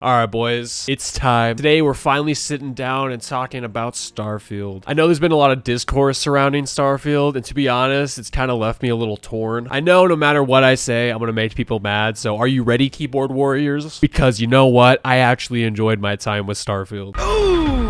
Alright boys, it's time. Today we're finally sitting down and talking about Starfield. I know there's been a lot of discourse surrounding Starfield, and to be honest, it's kind of left me a little torn. I know no matter what I say, I'm gonna make people mad, so are you ready, keyboard warriors? Because you know what? I actually enjoyed my time with Starfield.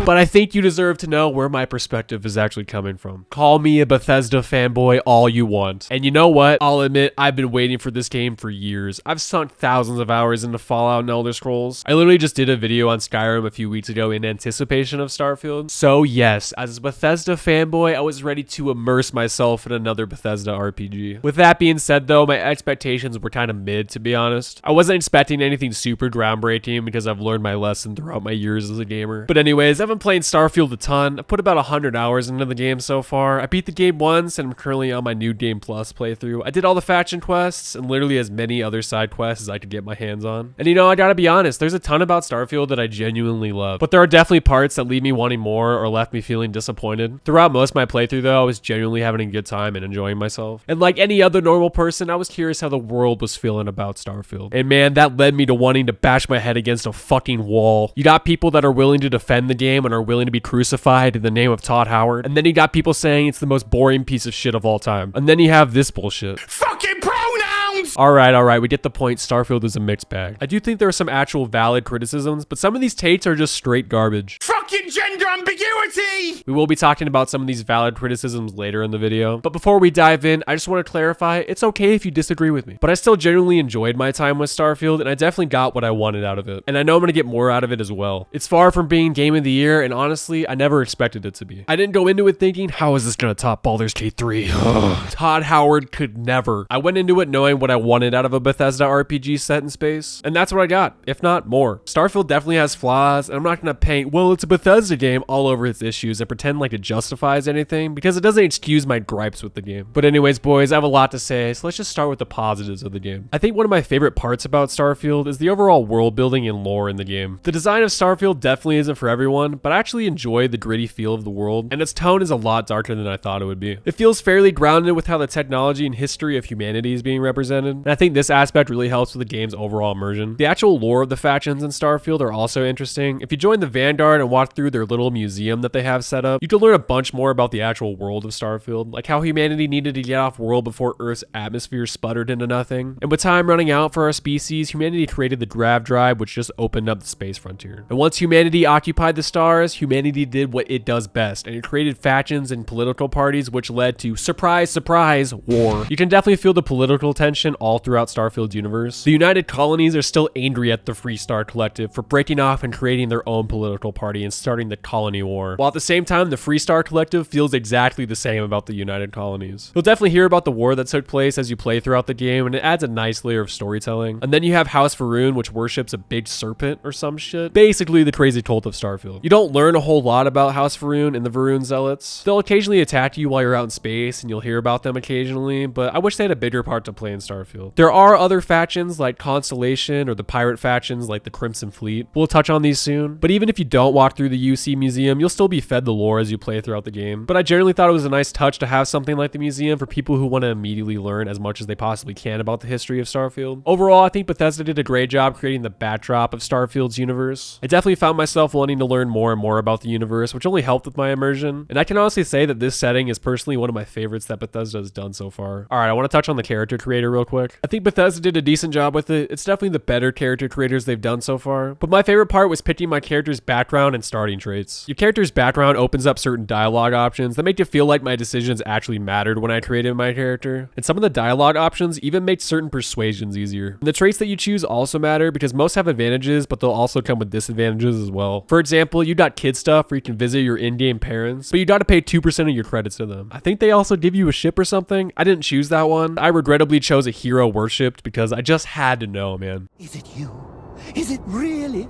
But I think you deserve to know where my perspective is actually coming from. Call me a Bethesda fanboy all you want. And you know what? I'll admit, I've been waiting for this game for years. I've sunk thousands of hours into Fallout and Elder Scrolls. I literally just did a video on Skyrim a few weeks ago in anticipation of Starfield. So yes, as a Bethesda fanboy, I was ready to immerse myself in another Bethesda RPG. With that being said though, my expectations were kind of mid, to be honest. I wasn't expecting anything super groundbreaking because I've learned my lesson throughout my years as a gamer. But anyways, I've been playing Starfield a ton. I've put about 100 hours into the game so far. I beat the game once and I'm currently on my New Game Plus playthrough. I did all the faction quests and literally as many other side quests as I could get my hands on. And you know, I gotta be honest, there's a ton about Starfield that I genuinely love. But there are definitely parts that leave me wanting more or left me feeling disappointed. Throughout most of my playthrough though, I was genuinely having a good time and enjoying myself. And like any other normal person, I was curious how the world was feeling about Starfield. And man, that led me to wanting to bash my head against a fucking wall. You got people that are willing to defend the game and are willing to be crucified in the name of Todd Howard. And then you got people saying it's the most boring piece of shit of all time. And then you have this bullshit. Fucking pronouns! Alright, we get the point. Starfield is a mixed bag. I do think there are some actual valid criticisms, but some of these takes are just straight garbage. Fucking gender ambiguity! We will be talking about some of these valid criticisms later in the video. But before we dive in, I just want to clarify, it's okay if you disagree with me. But I still genuinely enjoyed my time with Starfield, and I definitely got what I wanted out of it. And I know I'm going to get more out of it as well. It's far from being Game of the Year, and honestly, I never expected it to be. I didn't go into it thinking, how is this going to top Baldur's Gate 3? Todd Howard could never. I went into it knowing what I wanted out of a Bethesda RPG set in space, and that's what I got, if not more. Starfield definitely has flaws, and I'm not going to paint, well, it's a Bethesda game all over its issues and pretend like it justifies anything, because it doesn't excuse my gripes with the game. But anyways, boys, I have a lot to say, so let's just start with the positives of the game. I think one of my favorite parts about Starfield is the overall world building and lore in the game. The design of Starfield definitely isn't for everyone, but I actually enjoy the gritty feel of the world, and its tone is a lot darker than I thought it would be. It feels fairly grounded with how the technology and history of humanity is being represented, and I think this aspect really helps with the game's overall immersion. The actual lore of the factions in Starfield are also interesting. If you join the Vanguard and walk through their little museum that they have set up, you can learn a bunch more about the actual world of Starfield, like how humanity needed to get off world before Earth's atmosphere sputtered into nothing. And with time running out for our species, humanity created the Grav Drive, which just opened up the space frontier. And once humanity occupied the stars, humanity did what it does best, and it created factions and political parties, which led to, surprise, surprise, war. You can definitely feel the political tension all throughout Starfield's universe. The United Colonies are still angry at the Free Star Collective for breaking off and creating their own political party and starting the Colony War. While at the same time, the Free Star Collective feels exactly the same about the United Colonies. You'll definitely hear about the war that took place as you play throughout the game, and it adds a nice layer of storytelling. And then you have House Va'ruun, which worships a big serpent or some shit. Basically the crazy cult of Starfield. You don't learn a whole lot about House Va'ruun and the Va'ruun Zealots. They'll occasionally attack you while you're out in space, and you'll hear about them occasionally, but I wish they had a bigger part to play in Starfield. There are other factions like Constellation or the pirate factions like the Crimson Fleet. We'll touch on these soon, but even if you don't walk through the UC Museum, you'll still be fed the lore as you play throughout the game. But I generally thought it was a nice touch to have something like the museum for people who want to immediately learn as much as they possibly can about the history of Starfield. Overall, I think Bethesda did a great job creating the backdrop of Starfield's universe. I definitely found myself wanting to learn more and more about the universe, which only helped with my immersion. And I can honestly say that this setting is personally one of my favorites that Bethesda has done so far. Alright, I want to touch on the character creator real quick. I think Bethesda did a decent job with it. It's definitely the better character creators they've done so far. But my favorite part was picking my character's background and starting traits. Your character's background opens up certain dialogue options that make you feel like my decisions actually mattered when I created my character. And some of the dialogue options even make certain persuasions easier. And the traits that you choose also matter because most have advantages, but they'll also come with disadvantages as well. For example, you got kid stuff where you can visit your in-game parents, but you gotta pay 2% of your credits to them. I think they also give you a ship or something. I didn't choose that one. I regrettably chose a hero worshipped because I just had to know, man. Is it you? Is it really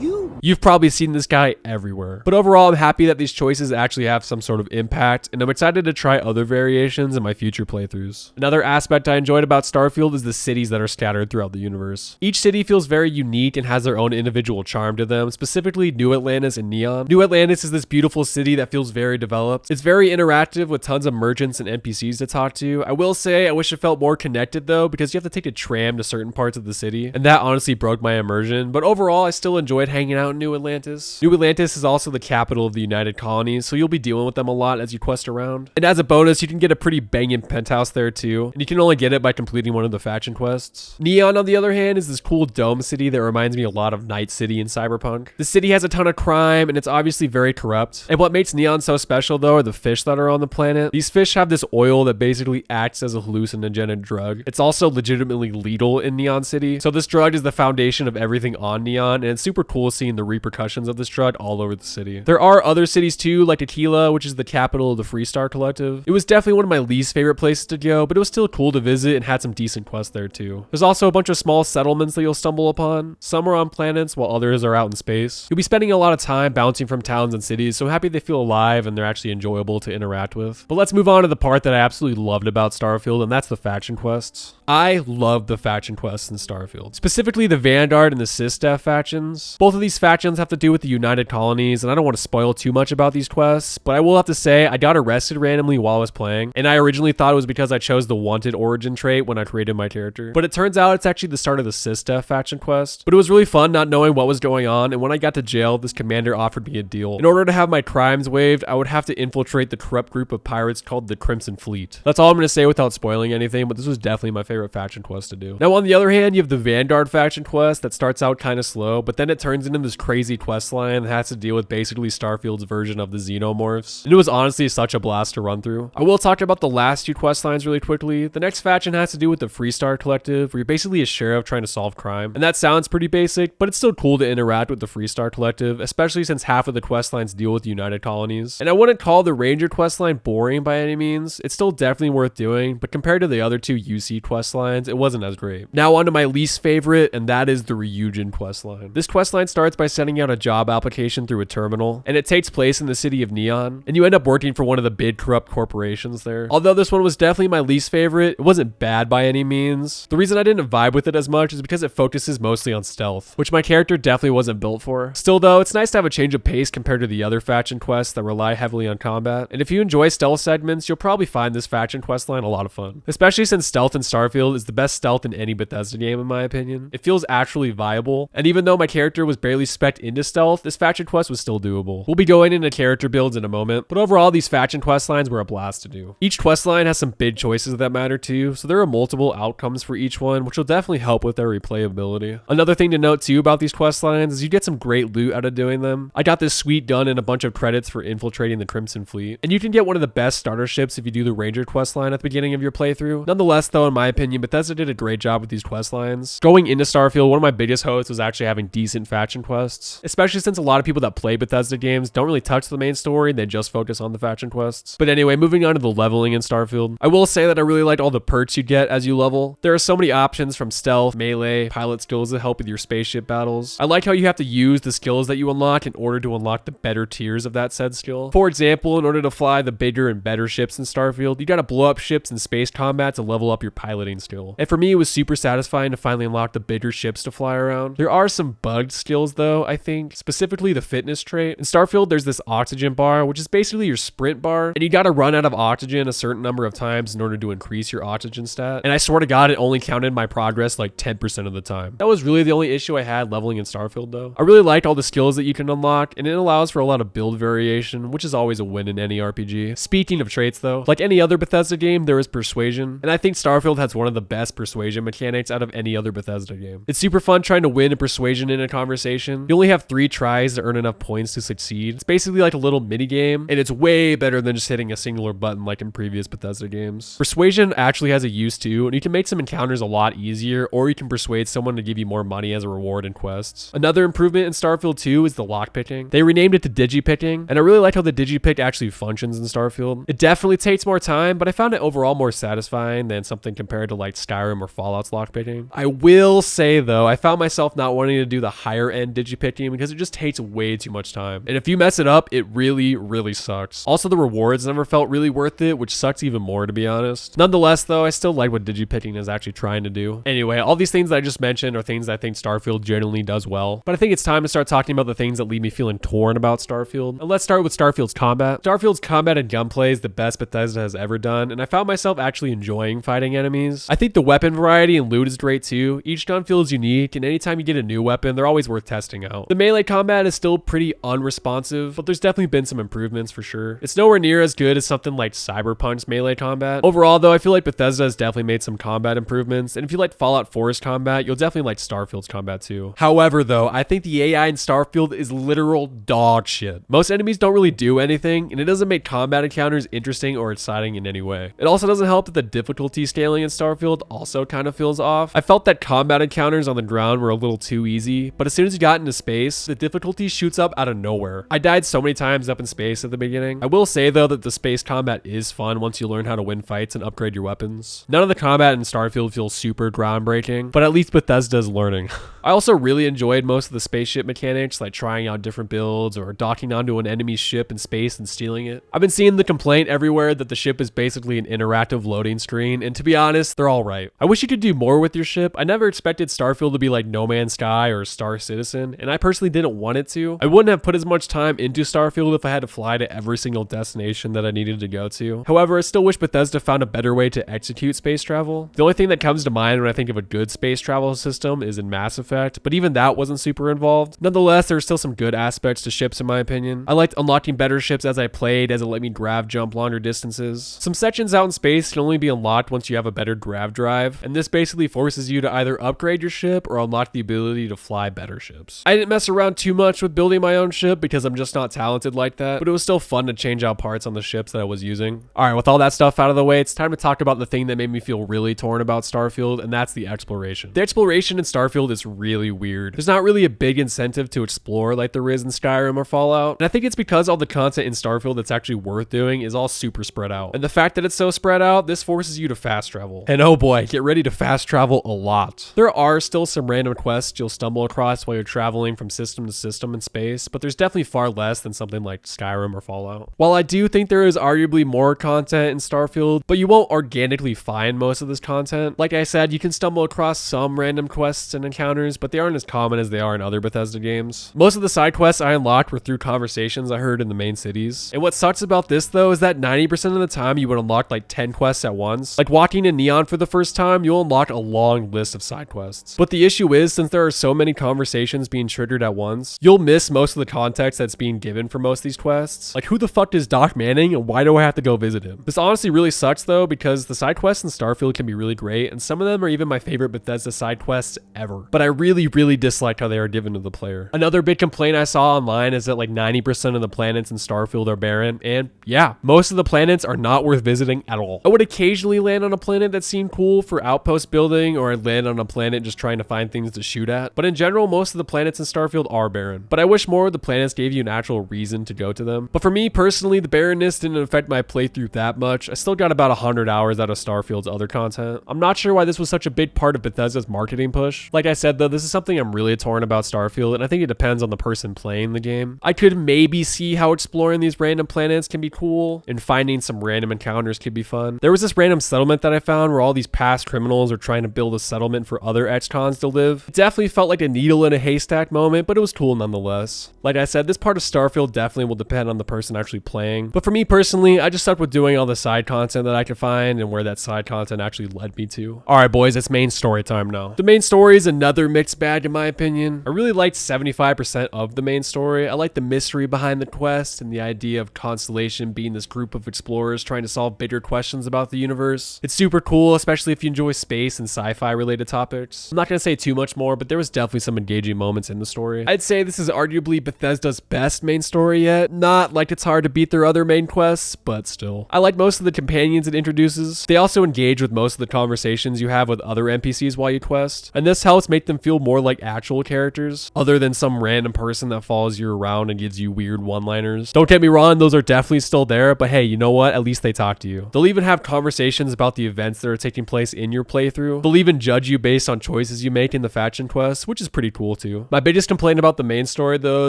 you? You've probably seen this guy everywhere. But overall, I'm happy that these choices actually have some sort of impact, and I'm excited to try other variations in my future playthroughs. Another aspect I enjoyed about Starfield is the cities that are scattered throughout the universe. Each city feels very unique and has their own individual charm to them, specifically New Atlantis and Neon. New Atlantis is this beautiful city that feels very developed. It's very interactive with tons of merchants and NPCs to talk to. I will say I wish it felt more connected though, because you have to take a tram to certain parts of the city, and that honestly honestly broke my immersion, but overall I still enjoyed hanging out in New Atlantis. New Atlantis is also the capital of the United Colonies, so you'll be dealing with them a lot as you quest around. And as a bonus, you can get a pretty banging penthouse there too, and you can only get it by completing one of the faction quests. Neon, on the other hand, is this cool dome city that reminds me a lot of Night City in Cyberpunk. The city has a ton of crime, and it's obviously very corrupt. And what makes Neon so special though are the fish that are on the planet. These fish have this oil that basically acts as a hallucinogenic drug. It's also legitimately lethal in Neon City, so this drug is the foundation of everything on Neon, and it's super cool seeing the repercussions of this drug all over the city. There are other cities too, like Tequila, which is the capital of the Freestar Collective. It was definitely one of my least favorite places to go, but it was still cool to visit and had some decent quests there too. There's also a bunch of small settlements that you'll stumble upon. Some are on planets while others are out in space. You'll be spending a lot of time bouncing from towns and cities, so happy they feel alive and they're actually enjoyable to interact with. But let's move on to the part that I absolutely loved about Starfield, and that's the faction quests. I love the faction quests in Starfield, specifically the Vanguard and the SysDef factions. Both of these factions have to do with the United Colonies, and I don't want to spoil too much about these quests, but I will have to say I got arrested randomly while I was playing, and I originally thought it was because I chose the wanted origin trait when I created my character. But it turns out it's actually the start of the SysDef faction quest. But it was really fun not knowing what was going on, and when I got to jail, this commander offered me a deal. In order to have my crimes waived, I would have to infiltrate the corrupt group of pirates called the Crimson Fleet. That's all I'm going to say without spoiling anything, but this was definitely my favorite faction quest to do. Now on the other hand, you have the Vanguard faction quest that starts out kind of slow, but then it turns into this crazy quest line that has to deal with basically Starfield's version of the Xenomorphs. And it was honestly such a blast to run through. I will talk about the last two quest lines really quickly. The next faction has to do with the Freestar Collective, where you're basically a sheriff trying to solve crime. And that sounds pretty basic, but it's still cool to interact with the Freestar Collective, especially since half of the quest lines deal with United Colonies. And I wouldn't call the Ranger quest line boring by any means. It's still definitely worth doing, but compared to the other two UC quest lines, it wasn't as great. Now on to my least favorite, and that is the Ryujin quest line. This quest line starts by sending out a job application through a terminal, and it takes place in the city of Neon, and you end up working for one of the big corrupt corporations there. Although this one was definitely my least favorite, it wasn't bad by any means. The reason I didn't vibe with it as much is because it focuses mostly on stealth, which my character definitely wasn't built for. Still though, it's nice to have a change of pace compared to the other faction quests that rely heavily on combat, and if you enjoy stealth segments, you'll probably find this faction quest line a lot of fun, especially since stealth in Starfield is the best stealth in any Bethesda game in my opinion. It feels actually viable, and even though my character was barely spec'd into stealth, this faction quest was still doable. We'll be going into character builds in a moment, but overall these faction quest lines were a blast to do. Each quest line has some big choices that matter too, so there are multiple outcomes for each one, which will definitely help with their replayability. Another thing to note too about these quest lines is you get some great loot out of doing them. I got this sweet gun and a bunch of credits for infiltrating the Crimson Fleet, and you can get one of the best starter ships if you do the Ranger quest line at the beginning of your playthrough. Nonetheless though, in my opinion, Bethesda did a great job with these quest lines. Going into Starfield, one of my biggest hopes was actually having decent faction quests, especially since a lot of people that play Bethesda games don't really touch the main story, they just focus on the faction quests. But anyway, moving on to the leveling in Starfield, I will say that I really liked all the perks you get as you level. There are so many options from stealth, melee, pilot skills that help with your spaceship battles. I like how you have to use the skills that you unlock in order to unlock the better tiers of that said skill. For example, in order to fly the bigger and better ships in Starfield, you gotta blow up ships in space combat to level up your piloting skill. And for me, it was super satisfying to finally unlock the bigger ships to fly around. There are some bugged skills though, I think, specifically the fitness trait. In Starfield, there's this oxygen bar, which is basically your sprint bar, and you gotta run out of oxygen a certain number of times in order to increase your oxygen stat. And I swear to God, it only counted my progress like 10% of the time. That was really the only issue I had leveling in Starfield though. I really liked all the skills that you can unlock, and it allows for a lot of build variation, which is always a win in any RPG. Speaking of traits though, like any other Bethesda game, there is persuasion, and I think Starfield has one of the best persuasion mechanics out of any other Bethesda game. It's super fun trying to win a persuasion in a conversation. You only have 3 tries to earn enough points to succeed. It's basically like a little mini game, and it's way better than just hitting a singular button like in previous Bethesda games. Persuasion actually has a use too, and you can make some encounters a lot easier, or you can persuade someone to give you more money as a reward in quests. Another improvement in Starfield 2 is the lockpicking. They renamed it to digipicking, and I really like how the digipick actually functions in Starfield. It definitely takes more time, but I found it overall more satisfying than something compared to like Skyrim or Fallout's lockpicking. I will say though, I found myself not wanting to do the higher end digipicking because it just takes way too much time, and if you mess it up, it really sucks. Also, the rewards never felt really worth it, which sucks even more to be honest. Nonetheless though, I still like what digipicking is actually trying to do. Anyway, all these things that I just mentioned are things I think Starfield generally does well, but I think it's time to start talking about the things that leave me feeling torn about Starfield. And let's start with Starfield's combat. Starfield's combat and gunplay is the best Bethesda has ever done, and I found myself actually enjoying fighting enemies. I think the weapon variety and loot is great too. Each gun feels Starfield's unique, and anytime you get a new weapon, they're always worth testing out. The melee combat is still pretty unresponsive, but there's definitely been some improvements for sure. It's nowhere near as good as something like Cyberpunk's melee combat. Overall though, I feel like Bethesda has definitely made some combat improvements, and if you like Fallout 4's combat, you'll definitely like Starfield's combat too. However though, I think the AI in Starfield is literal dog shit. Most enemies don't really do anything, and it doesn't make combat encounters interesting or exciting in any way. It also doesn't help that the difficulty scaling in Starfield also kind of feels off. I felt that combat encounters on the ground were a little too easy, but as soon as you got into space, the difficulty shoots up out of nowhere. I died so many times up in space at the beginning. I will say though that the space combat is fun once you learn how to win fights and upgrade your weapons. None of the combat in Starfield feels super groundbreaking, but at least Bethesda's learning. I also really enjoyed most of the spaceship mechanics, like trying out different builds or docking onto an enemy's ship in space and stealing it. I've been seeing the complaint everywhere that the ship is basically an interactive loading screen, and to be honest, they're all right. I wish you could do more with your ship. I never expected Starfield to be like No Man's Sky or Star Citizen, and I personally didn't want it to. I wouldn't have put as much time into Starfield if I had to fly to every single destination that I needed to go to. However, I still wish Bethesda found a better way to execute space travel. The only thing that comes to mind when I think of a good space travel system is in Mass Effect, but even that wasn't super involved. Nonetheless, there are still some good aspects to ships in my opinion. I liked unlocking better ships as I played, as it let me grav jump longer distances. Some sections out in space can only be unlocked once you have a better grav drive, and this basically forces you to either upgrade your ship or unlock the ability to fly better ships. I didn't mess around too much with building my own ship because I'm just not talented like that, but it was still fun to change out parts on the ships that I was using. Alright, with all that stuff out of the way, it's time to talk about the thing that made me feel really torn about Starfield, and that's the exploration. The exploration in Starfield is really weird. There's not really a big incentive to explore like there is in Skyrim or Fallout, and I think it's because all the content in Starfield that's actually worth doing is all super spread out. And the fact that it's so spread out, this forces you to fast travel. And oh boy, get ready to fast travel a lot. There are still some random quests you'll stumble across while you're traveling from system to system in space, but there's definitely far less than something like Skyrim or Fallout. While I do think there is arguably more content in Starfield, but you won't organically find most of this content. Like I said, you can stumble across some random quests and encounters, but they aren't as common as they are in other Bethesda games. Most of the side quests I unlocked were through conversations I heard in the main cities. And what sucks about this though is that 90% of the time you would unlock like 10 quests at once. Like walking in Neon for the first time, you'll unlock a long list of side quests. But the issue is, since there are so many conversations being triggered at once, you'll miss most of the context that's being given for most of these quests. Like, who the fuck is Doc Manning and why do I have to go visit him? This honestly really sucks though, because the side quests in Starfield can be really great, and some of them are even my favorite Bethesda side quests ever. But I really dislike how they are given to the player. Another big complaint I saw online is that like 90% of the planets in Starfield are barren, and yeah, most of the planets are not worth visiting at all. I would occasionally land on a planet that seemed cool for outpost building, or I'd land on a planet just trying to find things to shoot at, but in general, most of the planets in Starfield are barren. But I wish more of the planets gave you an actual reason to go to them. But for me personally, the barrenness didn't affect my playthrough that much. I still got about 100 hours out of Starfield's other content. I'm not sure why this was such a big part of Bethesda's marketing push. Like I said though, this is something I'm really torn about Starfield, and I think it depends on the person playing the game. I could maybe see how exploring these random planets can be cool, and finding some random encounters could be fun. There was this random settlement that I found where all these past criminals are trying to build a settlement for other ex-cons to live. It definitely felt like a needle in a haystack moment, but it was cool nonetheless. Like I said, this part of Starfield definitely will depend on the person actually playing. But for me personally, I just stuck with doing all the side content that I could find and where that side content actually led me to. Alright boys, it's main story time now. The main story is another mixed bag in my opinion. I really liked 75% of the main story. I like the mystery behind the quest and the idea of Constellation being this group of explorers trying to solve bigger questions about the universe. It's super cool, especially if you enjoy space and sci-fi related topics. I'm not going to say too much more, but there was definitely some engaging moments in the story. I'd say this is arguably Bethesda's best main story yet. Not like it's hard to beat their other main quests, but still. I like most of the companions it introduces. They also engage with most of the conversations you have with other NPCs while you quest, and this helps make them feel more like actual characters, other than some random person that follows you around and gives you weird one-liners. Don't get me wrong, those are definitely still there, but hey, you know what? At least they talk to you. They'll even have conversations about the events that are taking place in your playthrough. They'll even judge you based on choices you make in the faction quests, which is pretty cool too. My biggest complaint about the main story though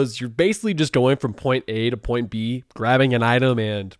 is you're basically just going from point A to point B, grabbing an item and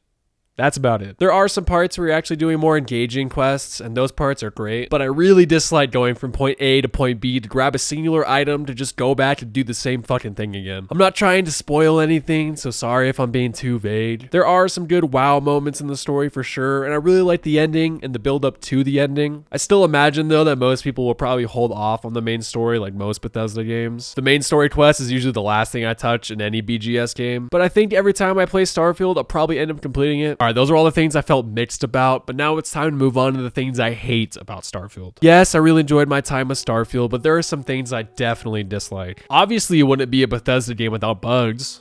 That's about it. There are some parts where you're actually doing more engaging quests, and those parts are great, but I really dislike going from point A to point B to grab a singular item to just go back and do the same fucking thing again. I'm not trying to spoil anything, so sorry if I'm being too vague. There are some good wow moments in the story for sure, and I really like the ending and the build up to the ending. I still imagine though that most people will probably hold off on the main story like most Bethesda games. The main story quest is usually the last thing I touch in any BGS game, but I think every time I play Starfield, I'll probably end up completing it. Alright, those are all the things I felt mixed about, but now it's time to move on to the things I hate about Starfield. Yes, I really enjoyed my time with Starfield, but there are some things I definitely dislike. Obviously, it wouldn't be a Bethesda game without bugs.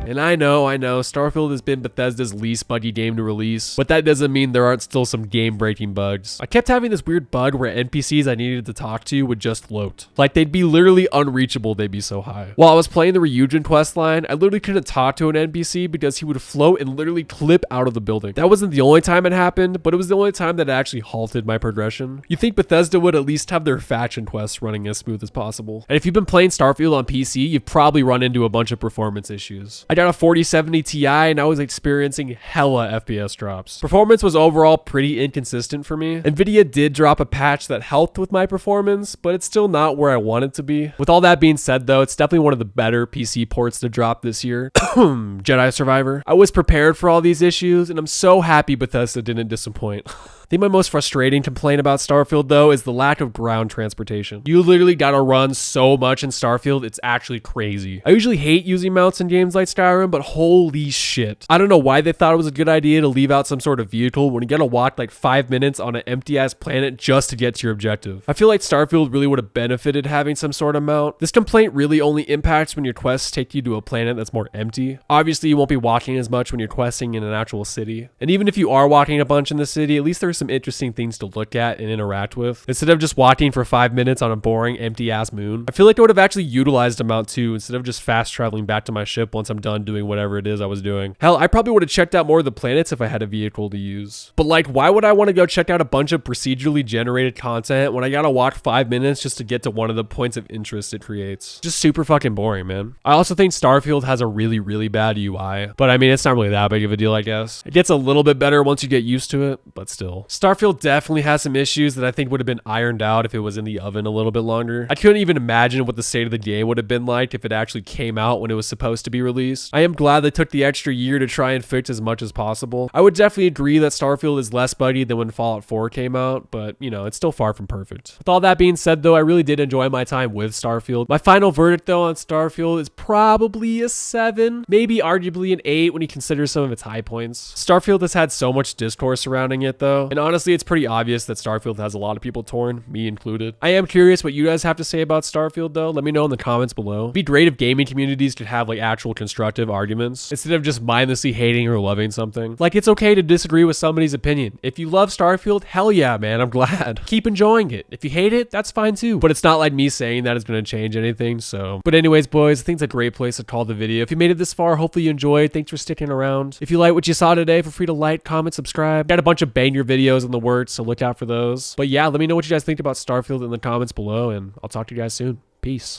And I know, Starfield has been Bethesda's least buggy game to release, but that doesn't mean there aren't still some game-breaking bugs. I kept having this weird bug where NPCs I needed to talk to would just float. Like, they'd be literally unreachable, they'd be so high. While I was playing the Ryujin questline, I literally couldn't talk to an NPC because he would float and literally clip out of the building. That wasn't the only time it happened, but it was the only time that it actually halted my progression. You'd think Bethesda would at least have their faction quests running as smooth as possible. And if you've been playing Starfield on PC, you've probably run into a bunch of performance issues. I got a 4070 Ti and I was experiencing hella FPS drops. Performance was overall pretty inconsistent for me. Nvidia did drop a patch that helped with my performance, but it's still not where I want it to be. With all that being said though, it's definitely one of the better PC ports to drop this year. Jedi Survivor. I was prepared for all these issues and I'm so happy Bethesda didn't disappoint. I think my most frustrating complaint about Starfield though is the lack of ground transportation. You literally gotta run so much in Starfield, it's actually crazy. I usually hate using mounts in games like Skyrim, but holy shit. I don't know why they thought it was a good idea to leave out some sort of vehicle when you gotta walk like 5 minutes on an empty ass planet just to get to your objective. I feel like Starfield really would have benefited having some sort of mount. This complaint really only impacts when your quests take you to a planet that's more empty. Obviously you won't be walking as much when you're questing in an actual city. And even if you are walking a bunch in the city, at least there's some interesting things to look at and interact with instead of just walking for 5 minutes on a boring empty ass moon. I feel like I would have actually utilized a mount too instead of just fast traveling back to my ship once I'm done doing whatever it is I was doing. Hell, I probably would have checked out more of the planets if I had a vehicle to use. But like, why would I want to go check out a bunch of procedurally generated content when I gotta walk 5 minutes just to get to one of the points of interest it creates? Just super fucking boring, man. I also think Starfield has a really bad UI, but I mean, it's not really that big of a deal, I guess. It gets a little bit better once you get used to it, but still. Starfield definitely has some issues that I think would have been ironed out if it was in the oven a little bit longer. I couldn't even imagine what the state of the game would have been like if it actually came out when it was supposed to be released. I am glad they took the extra year to try and fix as much as possible. I would definitely agree that Starfield is less buggy than when Fallout 4 came out, but you know, it's still far from perfect. With all that being said though, I really did enjoy my time with Starfield. My final verdict though on Starfield is probably a 7, maybe arguably an 8 when you consider some of its high points. Starfield has had so much discourse surrounding it though, and honestly it's pretty obvious that Starfield has a lot of people torn, me included. I am curious what you guys have to say about Starfield though. Let me know in the comments below. It'd be great if gaming communities could have like actual constructive arguments instead of just mindlessly hating or loving something. Like, it's okay to disagree with somebody's opinion. If you love Starfield, hell yeah, man, I'm glad. Keep enjoying it. If you hate it, that's fine too. But it's not like me saying that is going to change anything, so. But anyways, boys, I think it's a great place to call the video. If you made it this far, hopefully you enjoyed. Thanks for sticking around. If you like what you saw today, feel free to like, comment, subscribe. Got a bunch of banger videos in the works, so look out for those. But yeah, let me know what you guys think about Starfield in the comments below, and I'll talk to you guys soon. Peace.